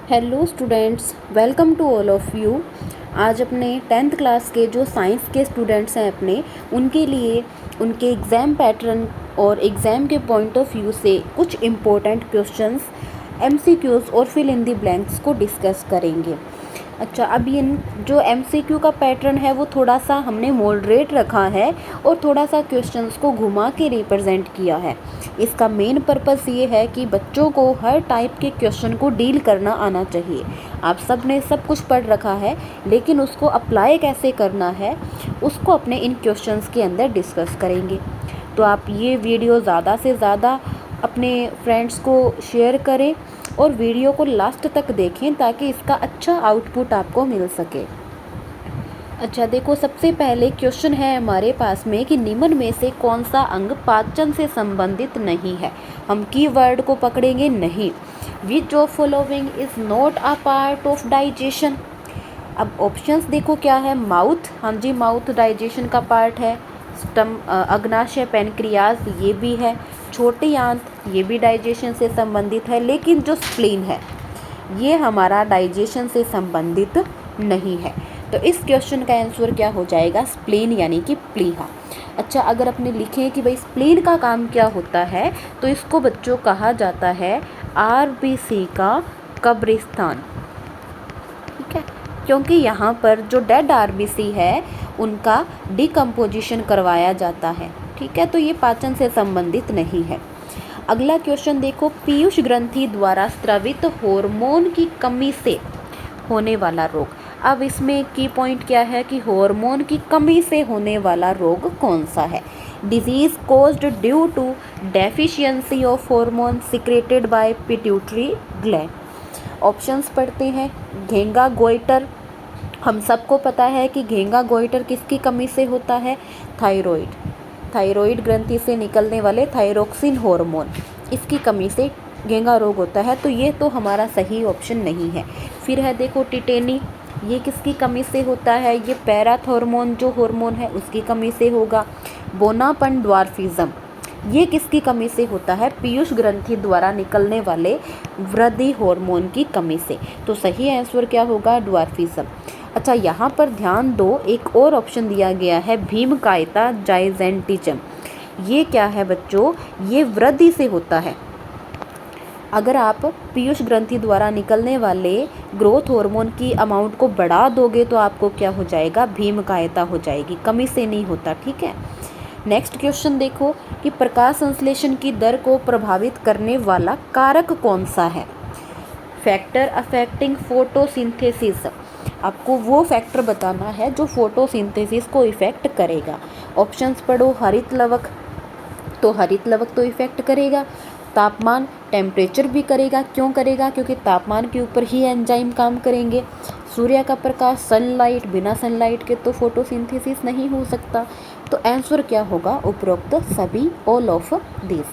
Hello students, welcome to all of you. आज अपने 10th class के जो साइंस के स्टूडेंट्स हैं अपने उनके लिए उनके एग्ज़ाम पैटर्न और एग्ज़ाम के पॉइंट ऑफ व्यू से कुछ इम्पोर्टेंट क्वेश्चंस, एमसीक्यूज़ और फिल इन द ब्लैंक्स को डिस्कस करेंगे। अच्छा, अब ये जो एमसीक्यू का पैटर्न है वो थोड़ा सा हमने मॉडरेट रखा है और थोड़ा सा क्वेश्चंस को घुमा के रिप्रेजेंट किया है। इसका मेन पर्पस ये है कि बच्चों को हर टाइप के क्वेश्चन को डील करना आना चाहिए। आप सब ने सब कुछ पढ़ रखा है, लेकिन उसको अप्लाई कैसे करना है उसको अपने इन क्वेश्चंस के अंदर डिस्कस करेंगे। तो आप ये वीडियो ज़्यादा से ज़्यादा अपने फ्रेंड्स को शेयर करें और वीडियो को लास्ट तक देखें ताकि इसका अच्छा आउटपुट आपको मिल सके। अच्छा देखो, सबसे पहले क्वेश्चन है हमारे पास में कि निम्न में से कौन सा अंग पाचन से संबंधित नहीं है। हम कीवर्ड को पकड़ेंगे नहीं। Which of following is not a part of digestion. अब ऑप्शंस देखो क्या है। माउथ, हाँ जी, माउथ डाइजेशन का पार्ट है। अग्नाशय, पैनक्रियाज, ये भी है। छोटी आंत, ये भी डाइजेशन से संबंधित है। लेकिन जो स्प्लीन है ये हमारा डाइजेशन से संबंधित नहीं है। तो इस क्वेश्चन का आंसर क्या हो जाएगा? स्प्लीन यानी कि प्लीहा। अच्छा, अगर अपने लिखें कि भाई स्प्लीन का काम क्या होता है तो इसको बच्चों कहा जाता है आरबीसी का कब्रिस्तान। ठीक है, क्योंकि यहाँ पर जो डेड आरबीसी है उनका डिकम्पोजिशन करवाया जाता है। ठीक है, तो ये पाचन से संबंधित नहीं है। अगला क्वेश्चन देखो, पीयूष ग्रंथि द्वारा स्रावित हार्मोन की कमी से होने वाला रोग। अब इसमें की पॉइंट क्या है कि हार्मोन की कमी से होने वाला रोग कौन सा है? Disease caused due to deficiency of hormone secreted by pituitary gland. Options पढ़ते हैं। घेंगा गोइटर, हम सबको पता है कि घेंगा गोइटर किसकी कमी से होता है? थायराइड ग्रंथि से निकलने वाले थायरोक्सिन हार्मोन, इसकी कमी से घेंगा रोग होता है। तो ये तो हमारा सही ऑप्शन नहीं है। फिर है देखो टिटेनी, ये किसकी कमी से होता है? ये पैराथॉर्मोन जो हार्मोन है उसकी कमी से होगा। बोनापन ड्वार्फिज्म, ये किसकी कमी से होता है? पीयूष ग्रंथि द्वारा निकलने वाले वृद्धि हार्मोन की कमी से। तो सही आंसर क्या होगा? ड्वार्फिज्म। अच्छा, यहाँ पर ध्यान दो, एक और ऑप्शन दिया गया है भीमकायता जाइजेंटिज्म। ये क्या है बच्चों? ये वृद्धि से होता है। अगर आप पीयूष ग्रंथि द्वारा निकलने वाले ग्रोथ हार्मोन की अमाउंट को बढ़ा दोगे तो आपको क्या हो जाएगा? भीमकायता हो जाएगी, कमी से नहीं होता। ठीक है, नेक्स्ट क्वेश्चन देखो कि प्रकाश संश्लेषण की दर को प्रभावित करने वाला कारक कौन सा है? Factor affecting photosynthesis. आपको वो फैक्टर बताना है जो फोटोसिंथेसिस को इफेक्ट करेगा। ऑप्शंस पढ़ो। हरित लवक, तो हरित लवक तो इफेक्ट करेगा। तापमान, टेम्परेचर भी करेगा। क्यों करेगा? क्योंकि तापमान के ऊपर ही एंजाइम काम करेंगे। सूर्य का प्रकाश, सनलाइट, बिना सनलाइट के तो फोटोसिंथेसिस नहीं हो सकता। तो आंसर क्या होगा? उपरोक्त सभी, ऑल ऑफ दिस।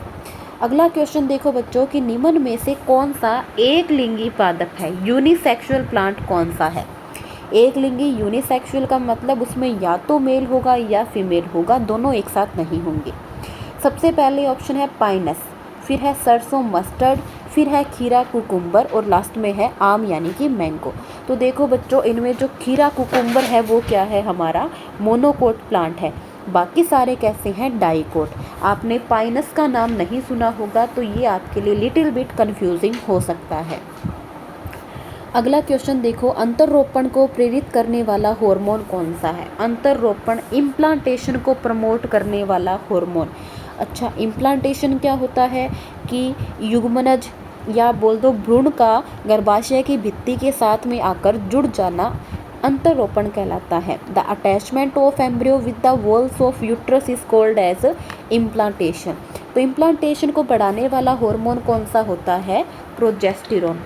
अगला क्वेश्चन देखो बच्चों कि निम्न में से कौन सा एक लिंगी पादप है? यूनिसेक्सुअल प्लांट कौन सा है? एक लिंगी, यूनिसेक्सुअल का मतलब उसमें या तो मेल होगा या फीमेल होगा, दोनों एक साथ नहीं होंगे। सबसे पहले ऑप्शन है पाइनस, फिर है सरसों मस्टर्ड, फिर है खीरा कुकुम्बर और लास्ट में है आम यानी कि मैंगो। तो देखो बच्चों, इनमें जो खीरा कुकुम्बर है वो क्या है? हमारा मोनोकोट प्लांट है। बाकी सारे कैसे हैं? डाइकोट। आपने पाइनस का नाम नहीं सुना होगा तो ये आपके लिए लिटिल बिट कंफ्यूजिंग हो सकता है। अगला क्वेश्चन देखो, अंतरोपण को प्रेरित करने वाला हार्मोन कौन सा है? अंतरोपण, इम्प्लांटेशन को प्रमोट करने वाला हार्मोन। अच्छा, इम्प्लांटेशन क्या होता है कि युग्मनज या बोल दो भ्रूण का गर्भाशय की भित्ति के साथ में आकर जुड़ जाना अंतरोपण कहलाता है। The attachment of embryo with the walls of uterus is called as implantation. तो इम्प्लांटेशन को बढ़ाने वाला हार्मोन कौन सा होता है? प्रोजेस्टेरोन।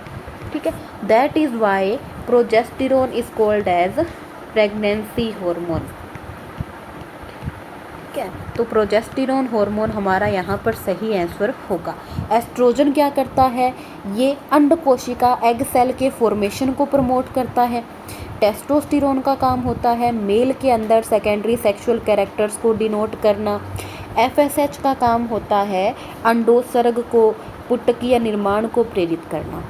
ठीक है, that is why progesterone is called as pregnancy hormone. ठीक है, तो प्रोजेस्टेरोन हार्मोन हमारा यहाँ पर सही आंसर होगा। एस्ट्रोजन क्या करता है? ये अंडकोशिका एग सेल के फॉर्मेशन को प्रमोट करता है। टेस्टोस्टेरोन का काम होता है मेल के अंदर सेकेंडरी सेक्सुअल कैरेक्टर्स को डिनोट करना। एफएसएच का काम होता है अंडोत्सर्ग को, पुटकीय निर्माण को प्रेरित करना।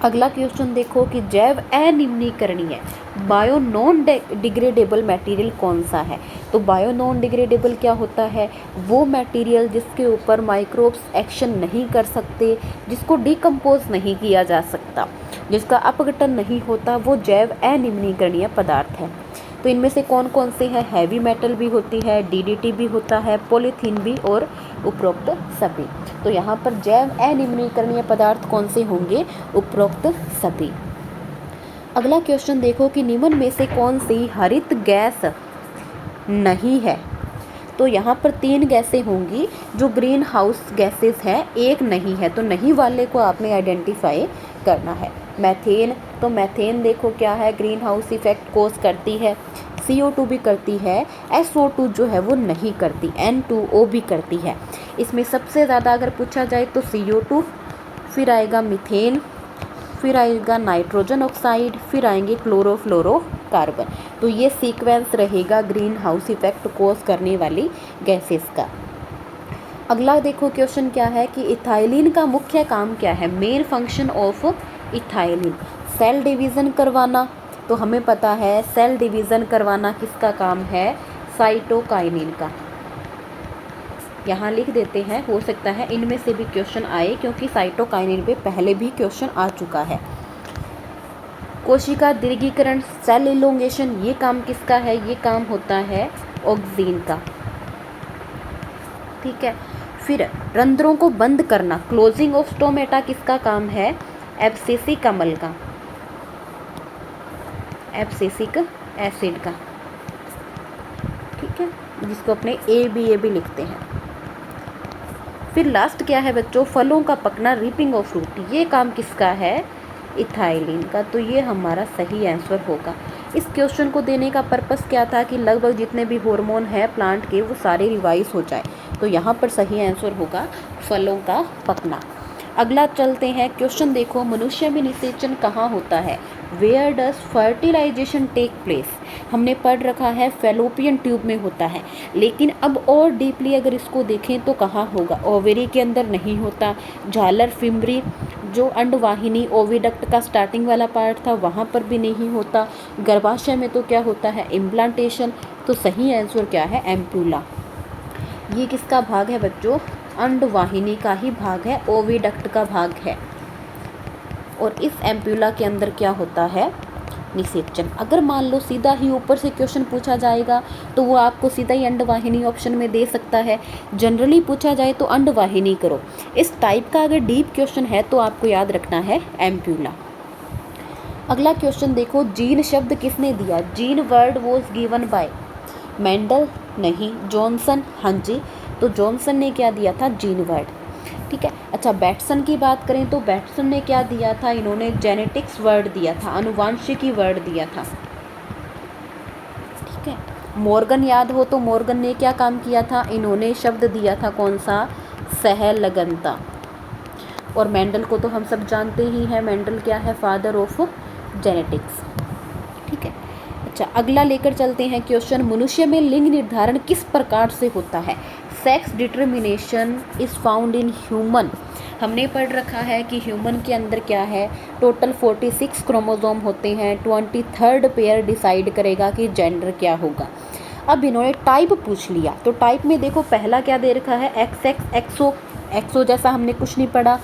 अगला क्वेश्चन देखो कि जैव अनिम्नीकरणीय बायो नॉन डिग्रेडेबल मटेरियल कौन सा है। तो बायो नॉन डिग्रेडेबल क्या होता है, वो मटेरियल जिसके ऊपर माइक्रोब्स एक्शन नहीं कर सकते, जिसको डिकम्पोज नहीं किया जा सकता, जिसका अपघटन नहीं होता, वो जैव अनिम्नीकरणीय पदार्थ है। तो इनमें से कौन कौन से हैं, हैवी मेटल भी होती है, डीडीटी भी होता है, पॉलीथीन भी और उपरोक्त सभी। तो यहाँ पर जैव अनिम्नीकरणीय पदार्थ कौन से होंगे, उपरोक्त सभी। अगला क्वेश्चन देखो कि निम्न में से कौन सी हरित गैस नहीं है। तो यहाँ पर 3 गैसें होंगी जो ग्रीन हाउस गैसेस हैं, एक नहीं है, तो नहीं वाले को आपने आइडेंटिफाई करना है। मैथेन, तो मैथेन देखो क्या है, ग्रीन हाउस इफेक्ट कोज करती है, CO2 भी करती है, SO2 जो है वो नहीं करती, N2O भी करती है। इसमें सबसे ज़्यादा अगर पूछा जाए तो CO2, फिर आएगा मीथेन, फिर आएगा नाइट्रोजन ऑक्साइड, फिर आएंगे क्लोरोफ्लोरोकार्बन। तो ये सीक्वेंस रहेगा ग्रीन हाउस इफेक्ट कोज करने वाली गैसेस का। अगला देखो क्वेश्चन क्या है कि इथाइलिन का मुख्य काम क्या है, main function of ethylene, cell division करवाना। तो हमें पता है सेल डिवीज़न करवाना किसका काम है, साइटोकाइनिन का। यहाँ लिख देते हैं, हो सकता है इनमें से भी क्वेश्चन आए क्योंकि साइटोकाइनिन पे पहले भी क्वेश्चन आ चुका है। कोशिका दीर्घीकरण, सेल इलोंगेशन, ये काम किसका है, ये काम होता है ऑक्सीन का। ठीक है, फिर रंध्रों को बंद करना, क्लोजिंग ऑफ स्टोमेटा किसका काम है, एब्सिसिक अम्ल का, एब्सिसिक एसिड का। ठीक है, जिसको अपने ABA भी लिखते हैं। फिर लास्ट क्या है बच्चों, फलों का पकना, रीपिंग ऑफ फ्रूट, ये काम किसका है, इथाइलिन का। तो ये हमारा सही आंसर होगा। इस क्वेश्चन को देने का पर्पस क्या था कि लगभग जितने भी हार्मोन हैं प्लांट के वो सारे रिवाइज हो जाए। तो यहाँ पर सही आंसर होगा फलों का पकना। अगला चलते हैं, क्वेश्चन देखो, मनुष्य में निषेचन कहाँ होता है, where does fertilisation take place. हमने पढ़ रखा है फैलोपियन ट्यूब में होता है, लेकिन अब और डीपली अगर इसको देखें तो कहाँ होगा, ओवेरी के अंदर नहीं होता, झालर फिम्बरी जो अंडवाहिनी ओविडक्ट का स्टार्टिंग वाला पार्ट था वहाँ पर भी नहीं होता, गर्भाशय में तो क्या होता है, इम्प्लांटेशन। तो सही आंसर क्या है, एम्प्यूला। ये किसका भाग है बच्चों, अंडवाहिनी का ही भाग है, ओविडक्ट का भाग है। और इस एम्प्यूला के अंदर क्या होता है, निषेचन। अगर मान लो सीधा ही ऊपर से क्वेश्चन पूछा जाएगा तो वो आपको सीधा ही अंडवाहिनी ऑप्शन में दे सकता है। जनरली पूछा जाए तो अंडवाहिनी करो। इस टाइप का अगर डीप क्वेश्चन है तो आपको याद रखना है एम्प्यूला। अगला क्वेश्चन देखो, जीन शब्द किसने दिया, gene word was given by Mendel, नहीं, जॉनसन, हाँ जी। तो जॉनसन ने क्या दिया था, जीन वर्ड। ठीक है, अच्छा बैटसन की बात करें तो बैटसन ने क्या दिया था, इन्होंने जेनेटिक्स वर्ड दिया था, आनुवांशिकी वर्ड दिया था। ठीक है, मॉर्गन याद हो तो मॉर्गन ने क्या काम किया था, इन्होंने शब्द दिया था कौन सा, सहलगनता। और मेंडल को तो हम सब जानते ही हैं, मेंडल क्या है, फादर ऑफ जेनेटिक्स। ठीक है, अच्छा अगला लेकर चलते हैं क्वेश्चन, मनुष्य में लिंग निर्धारण किस प्रकार से होता है, sex determination is found in human. हमने पढ़ रखा है कि ह्यूमन के अंदर क्या है, टोटल 46 क्रोमोसोम होते हैं, 23rd पेयर डिसाइड करेगा कि जेंडर क्या होगा। अब इन्होंने टाइप पूछ लिया, तो टाइप में देखो पहला क्या दे रखा है, XX, एक्सो। एक्सो जैसा हमने कुछ नहीं पढ़ा,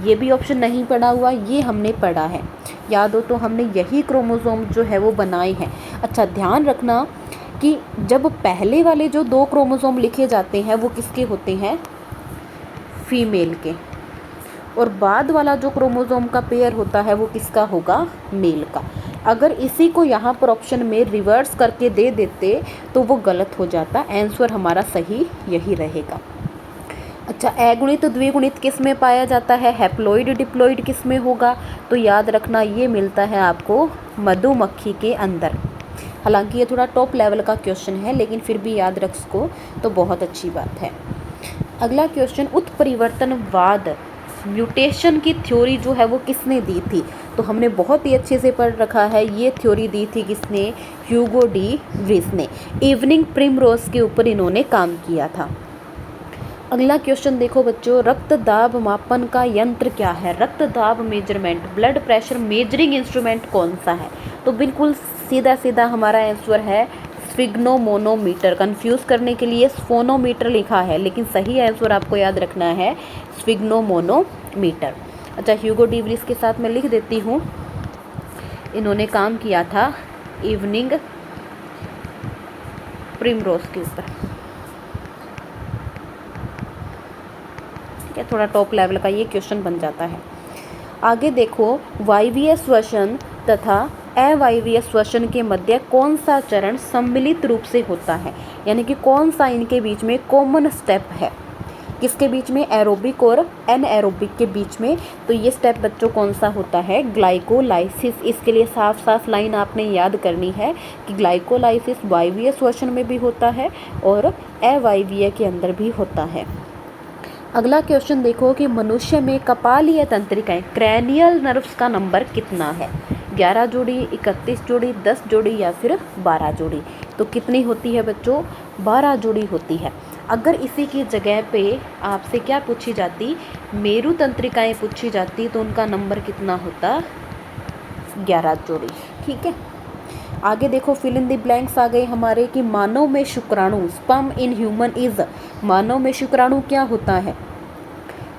ये भी ऑप्शन नहीं पढ़ा हुआ, ये हमने पढ़ा है, याद हो तो हमने यही क्रोमोसोम जो है वो बनाए हैं। अच्छा ध्यान रखना कि जब पहले वाले जो 2 क्रोमोसोम लिखे जाते हैं वो किसके होते हैं, फीमेल के, और बाद वाला जो क्रोमोसोम का पेयर होता है वो किसका होगा, मेल का। अगर इसी को यहाँ पर ऑप्शन में रिवर्स करके दे देते तो वो गलत हो जाता, आंसर हमारा सही यही रहेगा। अच्छा अगुणित द्विगुणित किस में पाया जाता है, हैप्लॉइड डिप्लॉइड किस में होगा, तो याद रखना ये मिलता है आपको मधुमक्खी के अंदर। हालांकि ये थोड़ा टॉप लेवल का क्वेश्चन है लेकिन फिर भी याद रख सको तो बहुत अच्छी बात है। अगला क्वेश्चन, उत्परिवर्तनवाद म्यूटेशन की थ्योरी जो है वो किसने दी थी, तो हमने बहुत ही अच्छे से पढ़ रखा है, ये थ्योरी दी थी किसने, ह्यूगो डी व्रिस ने। इवनिंग प्रिमरोज के ऊपर इन्होंने काम किया था। अगला क्वेश्चन देखो बच्चों, रक्त दाब मापन का यंत्र क्या है? रक्त दाब measurement, blood pressure measuring instrument कौन सा है? तो बिल्कुल सीधा सीधा हमारा आंसर है स्फिग्नोमोनोमीटर। कंफ्यूज करने के लिए स्फोनोमीटर लिखा है, लेकिन सही आंसर आपको याद रखना है स्फिग्नोमोनोमीटर। अच्छा, ह्यूगो डिवरीज के साथ मैं लिख देती हूँ, इन्होंने काम किया था इवनिंग प्रिमरोज के ऊपर। ठीक है, थोड़ा टॉप लेवल का ये क्वेश्चन बन जाता है। आगे देखो, वायवीय श्वसन तथा अवायवीय श्वसन के मध्य कौन सा चरण सम्मिलित रूप से होता है? यानी कि कौन सा इनके बीच में कॉमन स्टेप है? किसके बीच में? एरोबिक और एनएरोबिक के बीच में। तो ये स्टेप बच्चों कौन सा होता है? ग्लाइकोलाइसिस। इसके लिए साफ साफ लाइन आपने याद करनी है कि ग्लाइकोलाइसिस वायवीय श्वसन में भी होता है और अवायवीय के अंदर भी होता है। अगला क्वेश्चन देखो कि मनुष्य में कपालीय तंत्रिकाएं, क्रैनियल नर्व्स का नंबर कितना है? 11 जोड़ी, 31 जोड़ी, 10 जोड़ी या फिर 12 जोड़ी? तो कितनी होती है बच्चों? 12 जोड़ी होती है। अगर इसी की जगह पे आपसे क्या पूछी जाती, मेरु तंत्रिकाएं पूछी जाती, तो उनका नंबर कितना होता? 11 जोड़ी। ठीक है, आगे देखो, फिल इन द ब्लैंक्स आ गए हमारे कि मानव में शुक्राणु, स्पर्म इन ह्यूमन इज, मानव में शुक्राणु क्या होता है?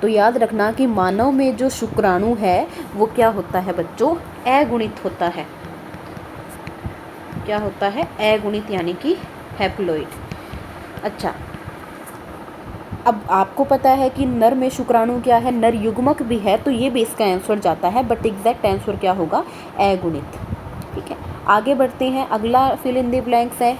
तो याद रखना कि मानव में जो शुक्राणु है वो क्या होता है बच्चों? अगुणित होता है। क्या होता है? अगुणित, यानी कि हैप्लॉइड। अच्छा, अब आपको पता है कि नर में शुक्राणु क्या है? नर युग्मक भी है, तो ये भी इसका आंसर जाता है, बट एग्जैक्ट आंसर क्या होगा? अगुणित। ठीक है, आगे बढ़ते हैं। अगला फिल इन द ब्लैंक्स है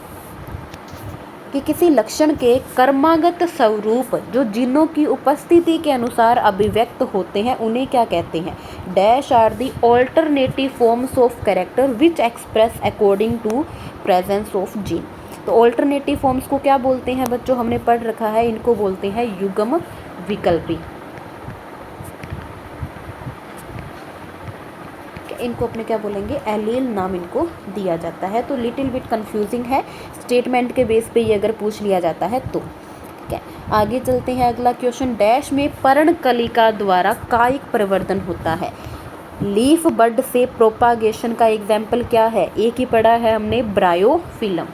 कि किसी लक्षण के कर्मागत स्वरूप जो जीनों की उपस्थिति के अनुसार अभिव्यक्त होते हैं उन्हें क्या कहते हैं? Dash are the alternative forms of character which express according to presence of gene. तो ऑल्टरनेटिव फॉर्म्स को क्या बोलते हैं बच्चों? हमने पढ़ रखा है, इनको बोलते हैं युग्म विकल्पी। इनको अपने क्या बोलेंगे? एलील नाम इनको दिया जाता है। तो लिटिल बिट कंफ्यूजिंग है, स्टेटमेंट के बेस पे ये अगर पूछ लिया जाता है तो। ठीक है, आगे चलते हैं। अगला क्वेश्चन, डैश में पर्णकलिका द्वारा कायिक प्रवर्धन होता है। लीफ बड से प्रोपागेशन का एग्जाम्पल क्या है? एक ही पढ़ा है हमने, ब्रायोफिलम।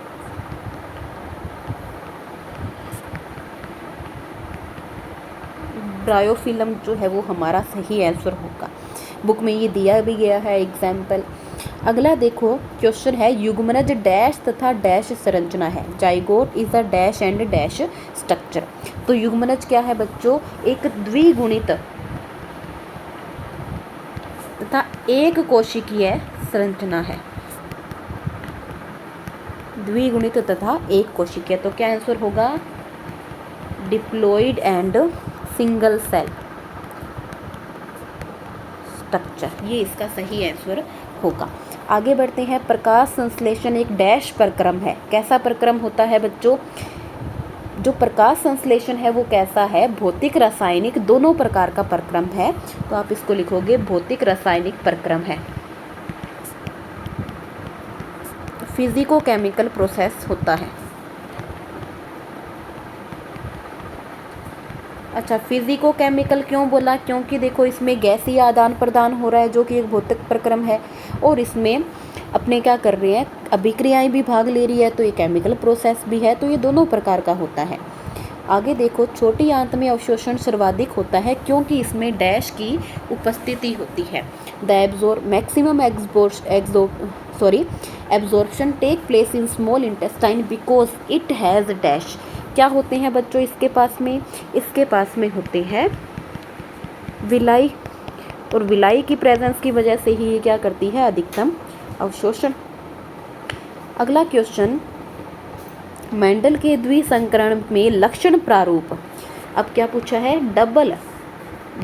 ब्रायोफिलम जो है वो हमारा सही आंसर होगा, बुक में ये दिया भी गया है एग्जाम्पल। अगला देखो क्वेश्चन है, युग्मनज डैश तथा डैश संरचना है। Zygote is a dash and dash structure. तो युग्मनज क्या है बच्चों? एक द्विगुणित तथा एक कोशिकीय संरचना है। द्विगुणित तथा एक कोशिकीय। तो क्या आंसर होगा? Diploid and single cell structure, ये इसका सही आंसर होगा। आगे बढ़ते हैं। प्रकाश संश्लेषण एक डैश प्रक्रम है। कैसा प्रक्रम होता है बच्चों? जो प्रकाश संश्लेषण है वो कैसा है? भौतिक रासायनिक दोनों प्रकार का प्रक्रम है। तो आप इसको लिखोगे भौतिक रासायनिक प्रक्रम है। फिजिको केमिकल प्रोसेस होता है। अच्छा, फिजिको केमिकल क्यों बोला? क्योंकि देखो इसमें गैसीय आदान प्रदान हो रहा है जो कि एक भौतिक प्रक्रम है, और इसमें अपने क्या कर रहे हैं? अभिक्रियाएं भी भाग ले रही है, तो ये केमिकल प्रोसेस भी है। तो ये दोनों प्रकार का होता है। आगे देखो, छोटी आंत में अवशोषण सर्वाधिक होता है क्योंकि इसमें डैश की उपस्थिति होती है। The maximum absorption take place in small intestine because it has dash. क्या होते हैं बच्चों इसके पास में? इसके पास में होते हैं विलाई, और विलाई की प्रेजेंस की वजह से ही ये क्या करती है? अधिकतम अवशोषण। अगला क्वेश्चन, मेंडल के द्विसंकरण में लक्षण प्रारूप। अब क्या पूछा है? डबल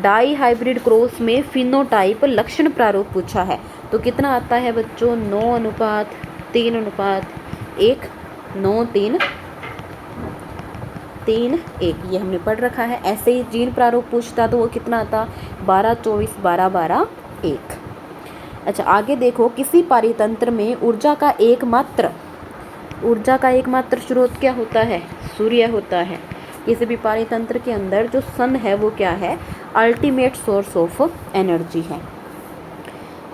डाई हाइब्रिड क्रॉस में फिनोटाइप लक्षण प्रारूप पूछा है। तो कितना आता है बच्चों? 9:3:1, 9:3:1, ये हमने पढ़ रखा है। ऐसे ही जीन प्रारूप पूछता तो वो कितना आता? 12:24:12:1। अच्छा, आगे देखो, किसी पारितंत्र में ऊर्जा का एकमात्र स्रोत क्या होता है? सूर्य होता है। किसी भी पारितंत्र के अंदर जो सन है वो क्या है, अल्टीमेट सोर्स ऑफ एनर्जी है।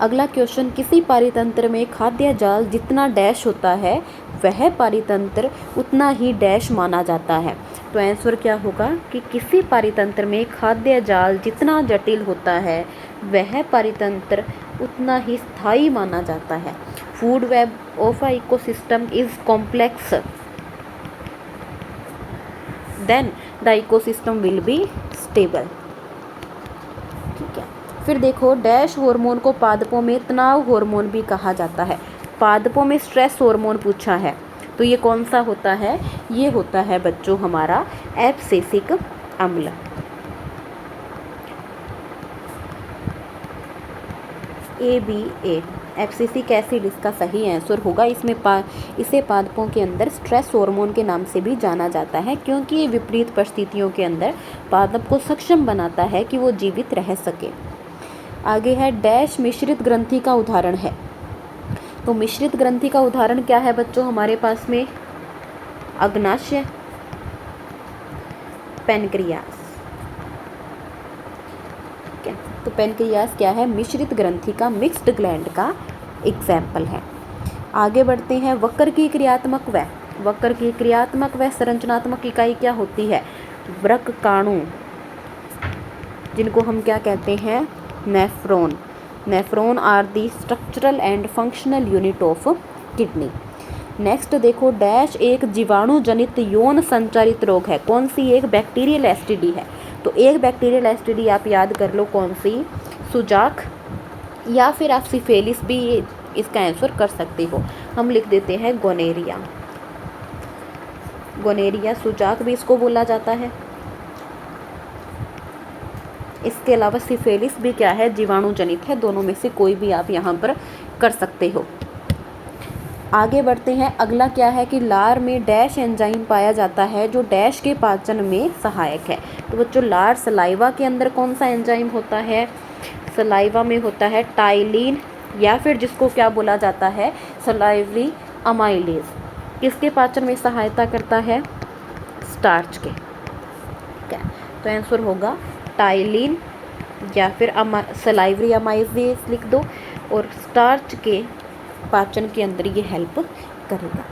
अगला क्वेश्चन, किसी पारितंत्र में खाद्य जाल जितना डैश होता है वह पारितंत्र उतना ही डैश माना जाता है। तो आंसर क्या होगा कि किसी पारितंत्र में खाद्य जाल जितना जटिल होता है वह पारितंत्र उतना ही स्थायी माना जाता है। Food web of a ecosystem is complex then the ecosystem will be stable. ठीक है, फिर देखो डैश हार्मोन को पादपों में तनाव हार्मोन भी कहा जाता है। पादपों में स्ट्रेस हार्मोन पूछा है तो ये कौन सा होता है, ये होता है बच्चों हमारा एब्सिसिक अम्ल। ABA एब्सिसिक एसिड इसका सही आंसर होगा। इसे पादपों के अंदर स्ट्रेस हार्मोन के नाम से भी जाना जाता है क्योंकि ये विपरीत परिस्थितियों के अंदर पादप को सक्षम बनाता है कि वो जीवित रह सके। आगे है डैश मिश्रित ग्रंथि का उदाहरण है। तो मिश्रित ग्रंथि का उदाहरण क्या है बच्चों हमारे पास में, अग्नाशय, पेनक्रियास। ठीक है, तो पेनक्रियास क्या है, मिश्रित ग्रंथि का, मिक्स्ड ग्लैंड का एग्जाम्पल है। आगे बढ़ते हैं, वक्र की क्रियात्मक व संरचनात्मक इकाई क्या होती है, वृक्काणु, जिनको हम क्या कहते हैं, nephron. Nephron are the structural and functional unit of kidney. Next देखो डैश एक जीवाणु जनित यौन संचारित रोग है। कौन सी, एक बैक्टीरियल एसटीडी है। तो एक बैक्टीरियल एसटीडी आप याद कर लो कौन सी, सुजाक, या फिर आप सिफिलिस भी इसका आंसर कर सकते हो। हम लिख देते हैं गोनेरिया। गोनेरिया, सुजाक भी इसको बोला जाता है। इसके अलावा सिफिलिस भी क्या है, जीवाणु जनित है। दोनों में से कोई भी आप यहाँ पर कर सकते हो। आगे बढ़ते हैं, अगला क्या है कि लार में डैश एंजाइम पाया जाता है जो डैश के पाचन में सहायक है। तो बच्चों लार सलाइवा के अंदर कौन सा एंजाइम होता है, सलाइवा में होता है टाइलिन, या फिर जिसको क्या बोला जाता है, सलाइवरी अमाइलेज। किसके पाचन में सहायता करता है, स्टार्च के। ठीक है, तो आंसर होगा टाइलिन या फिर सलाइवरी अमाइलेज लिख दो, और स्टार्च के पाचन के अंदर ये हेल्प करेगा।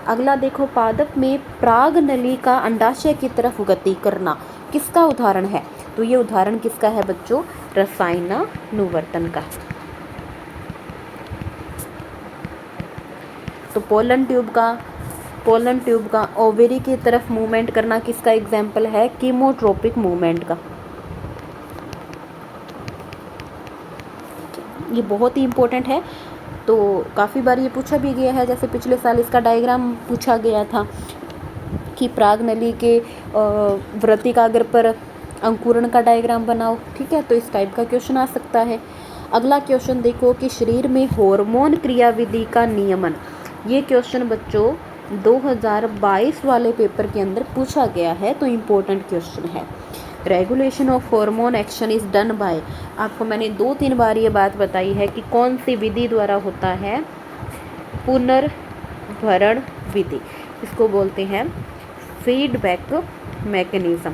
अगला देखो, पादप में प्राग नली का अंडाशय की तरफ गति करना किसका उदाहरण है। तो ये उदाहरण किसका है बच्चों, रसायनानुवर्तन का। तो पोलन ट्यूब का ओवेरी की तरफ मूवमेंट करना किसका एग्जाम्पल है, कीमोट्रोपिक मूवमेंट का। ये बहुत ही इम्पोर्टेंट है, तो काफ़ी बार ये पूछा भी गया है। जैसे पिछले साल इसका डायग्राम पूछा गया था कि प्राग नली के वृत्तिकाग्र पर अंकुरण का डायग्राम बनाओ। ठीक है, तो इस टाइप का क्वेश्चन आ सकता है। अगला क्वेश्चन देखो कि शरीर में हार्मोन क्रियाविधि का नियमन। ये क्वेश्चन बच्चों 2022 वाले पेपर के अंदर पूछा गया है, तो इम्पोर्टेंट क्वेश्चन है। Regulation of hormone action is done by, आपको मैंने 2-3 बार ये बात बताई है कि कौन सी विधि द्वारा होता है, पुनर्भरण विधि। इसको बोलते हैं फीडबैक मैकेनिज्म।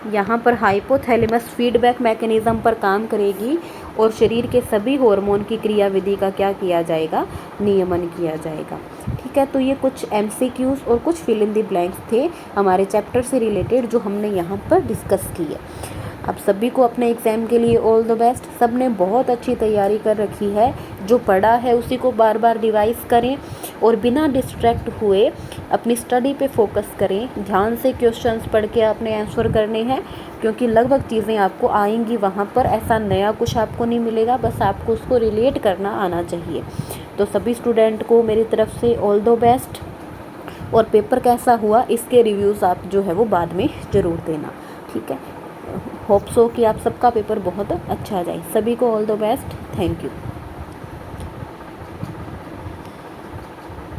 यहाँ पर हाइपोथैलेमस फीडबैक मैकेनिज्म पर काम करेगी और शरीर के सभी हार्मोन की क्रियाविधि का क्या किया जाएगा, नियमन किया जाएगा। ठीक है, तो ये कुछ MCQs और कुछ फिल इन द ब्लैंक्स थे हमारे चैप्टर से रिलेटेड जो हमने यहाँ पर डिस्कस किए। आप सभी को अपने एग्ज़ाम के लिए ऑल द बेस्ट। सब ने बहुत अच्छी तैयारी कर रखी है, जो पढ़ा है उसी को बार बार रिवाइज़ करें और बिना डिस्ट्रैक्ट हुए अपनी स्टडी पे फोकस करें। ध्यान से क्वेश्चंस पढ़ के आपने आंसर करने हैं, क्योंकि लगभग चीज़ें आपको आएंगी वहाँ पर, ऐसा नया कुछ आपको नहीं मिलेगा, बस आपको उसको रिलेट करना आना चाहिए। तो सभी स्टूडेंट को मेरी तरफ से ऑल द बेस्ट, और पेपर कैसा हुआ इसके रिव्यूज़ आप जो है वो बाद में ज़रूर देना। ठीक है, होप सो कि आप सबका पेपर बहुत अच्छा जाए। सभी को all the best, thank you.